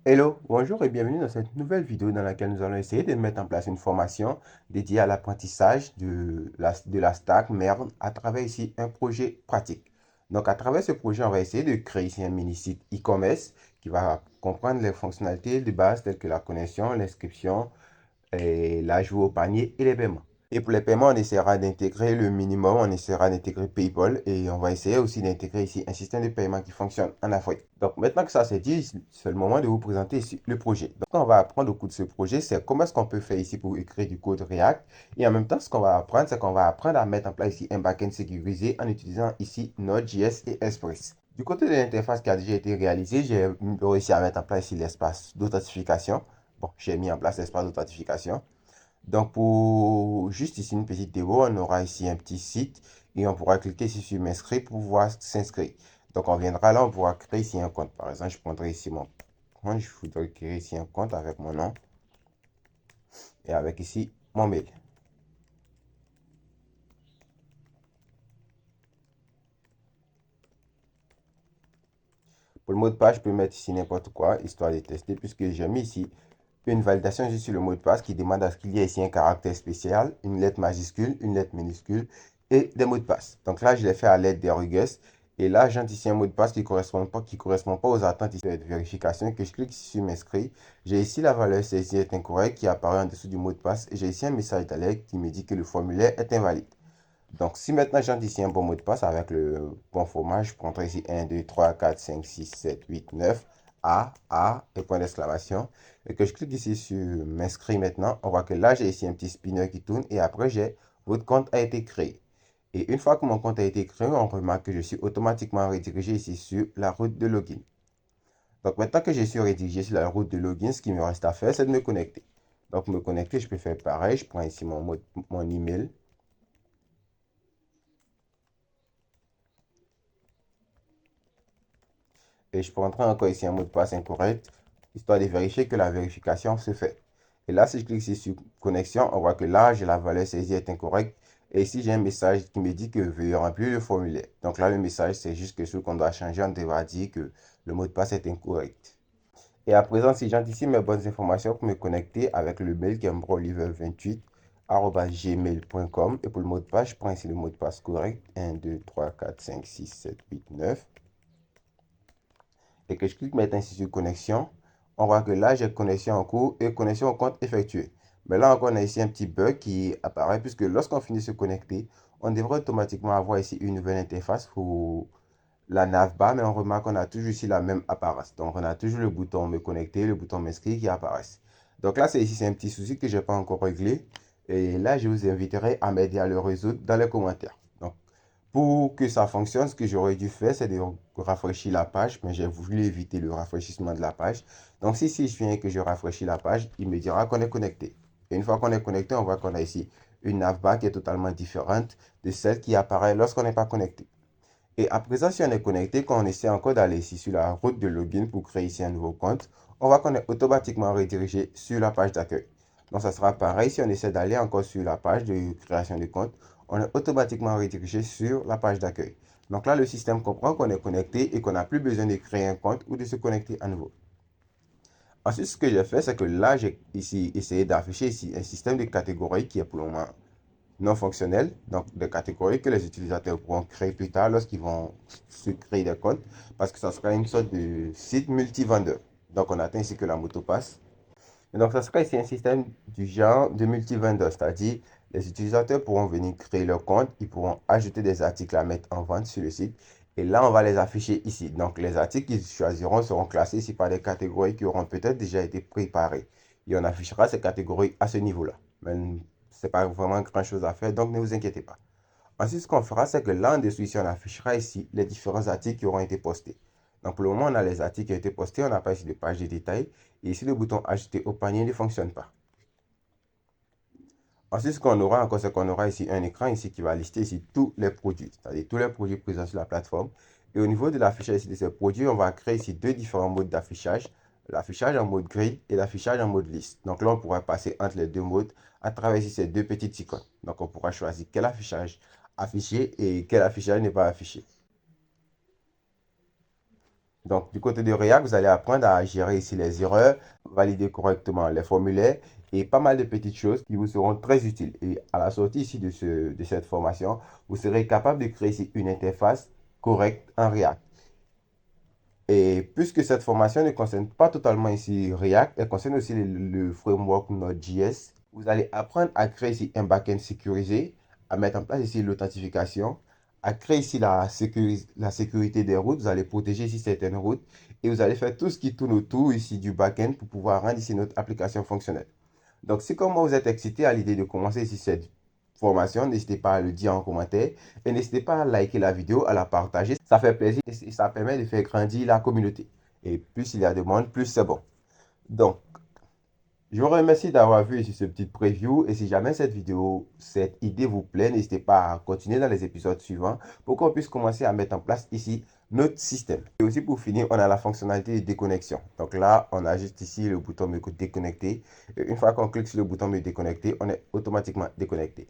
Hello, bonjour et bienvenue dans cette nouvelle vidéo dans laquelle nous allons essayer de mettre en place une formation dédiée à l'apprentissage de la stack MERN à travers ici un projet pratique. Donc à travers ce projet, on va essayer de créer ici un mini-site e-commerce qui va comprendre les fonctionnalités de base telles que la connexion, l'inscription, et l'ajout au panier et les paiements. Et pour les paiements, on essaiera d'intégrer le minimum, on essaiera d'intégrer PayPal et on va essayer aussi d'intégrer ici un système de paiement qui fonctionne en Afrique. Donc maintenant que ça c'est dit, c'est le moment de vous présenter ici le projet. Donc on va apprendre au cours de ce projet, c'est comment est-ce qu'on peut faire ici pour écrire du code React. Et en même temps, ce qu'on va apprendre, c'est qu'on va apprendre à mettre en place ici un backend sécurisé en utilisant ici Node.js et Express. Du côté de l'interface qui a déjà été réalisée, j'ai réussi à mettre en place ici l'espace d'authentification. Bon, j'ai mis en place l'espace d'authentification. Donc, pour juste ici une petite démo, on aura ici un petit site et on pourra cliquer ici sur m'inscrire pour pouvoir s'inscrire. Donc, on viendra là, on pourra créer ici un compte. Par exemple, je prendrai ici mon compte. Je voudrais créer ici un compte avec mon nom et avec ici mon mail. Pour le mot de passe, je peux mettre ici n'importe quoi, histoire de tester, puisque j'ai mis ici une validation juste sur le mot de passe qui demande à ce qu'il y ait ici un caractère spécial, une lettre majuscule, une lettre minuscule et des mots de passe. Donc là, je l'ai fait à l'aide des Rugus. Et là, j'entre ici un mot de passe qui correspond pas aux attentes de vérification, que je clique ici sur m'inscrire. J'ai ici la valeur saisie est incorrecte qui apparaît en dessous du mot de passe. Et j'ai ici un message d'alerte qui me dit que le formulaire est invalide. Donc, si maintenant j'entre ici un bon mot de passe avec le bon format, je prendrai ici 1, 2, 3, 4, 5, 6, 7, 8, 9, A, et point d'exclamation. Et que je clique ici sur m'inscrire maintenant, on voit que là, j'ai ici un petit spinner qui tourne et après, j'ai votre compte a été créé. Et une fois que mon compte a été créé, on remarque que je suis automatiquement redirigé ici sur la route de login. Donc, maintenant que je suis redirigé sur la route de login, ce qui me reste à faire, c'est de me connecter. Donc, pour me connecter, je peux faire pareil. Je prends ici mon email. Et je peux entrer encore ici un mot de passe incorrect, histoire de vérifier que la vérification se fait. Et là, si je clique ici sur connexion, on voit que là, j'ai la valeur saisie est incorrecte. Et ici, j'ai un message qui me dit que veuillez remplir le formulaire. Donc là, le message, c'est juste quelque chose qu'on doit changer. On devra dire que le mot de passe est incorrect. Et à présent, si j'entre ici mes bonnes informations pour me connecter avec le mail qui est gmail.com. Et pour le mot de passe, je prends ici le mot de passe correct. 1, 2, 3, 4, 5, 6, 7, 8, 9 et que je clique maintenant ici sur connexion, on voit que là, j'ai connexion en cours et connexion au compte effectuée. Mais là encore, on a ici un petit bug qui apparaît puisque lorsqu'on finit de se connecter, on devrait automatiquement avoir ici une nouvelle interface pour la navbar, mais on remarque qu'on a toujours ici la même apparence. Donc, on a toujours le bouton me connecter, le bouton m'inscrire qui apparaissent. Donc là, c'est un petit souci que je n'ai pas encore réglé. Et là, je vous inviterai à m'aider à le résoudre dans les commentaires. Donc, pour que ça fonctionne, ce que j'aurais dû faire, c'est de rafraîchir la page, mais j'ai voulu éviter le rafraîchissement de la page. Donc, si je viens et que je rafraîchis la page, il me dira qu'on est connecté. Et une fois qu'on est connecté, on voit qu'on a ici une navbar qui est totalement différente de celle qui apparaît lorsqu'on n'est pas connecté. Et à présent, si on est connecté, quand on essaie encore d'aller ici sur la route de login pour créer ici un nouveau compte, on voit qu'on est automatiquement redirigé sur la page d'accueil. Donc, ça sera pareil si on essaie d'aller encore sur la page de création de compte, on est automatiquement redirigé sur la page d'accueil. Donc là, le système comprend qu'on est connecté et qu'on n'a plus besoin de créer un compte ou de se connecter à nouveau. Ensuite, ce que j'ai fait, c'est que là, j'ai ici essayé d'afficher ici un système de catégories qui est pour le moment non fonctionnels, donc des catégories que les utilisateurs pourront créer plus tard lorsqu'ils vont se créer des comptes, parce que ça sera une sorte de site multivendeur. Donc on atteint ici que la moto passe. Et donc ça sera ici un système du genre de multivendeur, c'est-à-dire les utilisateurs pourront venir créer leur compte, ils pourront ajouter des articles à mettre en vente sur le site. Et là, on va les afficher ici. Donc les articles qu'ils choisiront seront classés ici par des catégories qui auront peut-être déjà été préparées. Et on affichera ces catégories à ce niveau-là. Mais ce n'est pas vraiment grand-chose à faire, donc ne vous inquiétez pas. Ensuite, ce qu'on fera, c'est que là en dessous, ici, on affichera ici les différents articles qui auront été postés. Donc, pour le moment, on a les articles qui ont été postés, on n'a pas ici de page de détail. Et ici, le bouton ajouter au panier ne fonctionne pas. Ensuite, ce qu'on aura encore, c'est qu'on aura ici un écran ici qui va lister ici tous les produits, c'est-à-dire tous les produits présents sur la plateforme. Et au niveau de l'affichage ici de ces produits, on va créer ici deux différents modes d'affichage, l'affichage en mode grid et l'affichage en mode liste. Donc là, on pourra passer entre les deux modes à travers ici ces deux petites icônes. Donc on pourra choisir quel affichage afficher et quel affichage n'est pas affiché. Donc, du côté de React, vous allez apprendre à gérer ici les erreurs, valider correctement les formulaires et pas mal de petites choses qui vous seront très utiles. Et à la sortie ici de cette formation, vous serez capable de créer ici une interface correcte en React. Et puisque cette formation ne concerne pas totalement ici React, elle concerne aussi le framework Node.js, vous allez apprendre à créer ici un backend sécurisé, à mettre en place ici l'authentification, à créer ici la sécurité des routes. Vous allez protéger ici certaines routes et vous allez faire tout ce qui tourne autour ici du backend pour pouvoir rendre ici notre application fonctionnelle. Donc, si comme moi vous êtes excité à l'idée de commencer ici cette formation, n'hésitez pas à le dire en commentaire et n'hésitez pas à liker la vidéo, à la partager. Ça fait plaisir et ça permet de faire grandir la communauté. Et plus il y a de monde, plus c'est bon. Donc, je vous remercie d'avoir vu ici ce petit preview et si jamais cette idée vous plaît, n'hésitez pas à continuer dans les épisodes suivants pour qu'on puisse commencer à mettre en place ici notre système. Et aussi pour finir, on a la fonctionnalité de déconnexion. Donc là, on a juste ici le bouton me déconnecter. Et une fois qu'on clique sur le bouton me déconnecter, on est automatiquement déconnecté.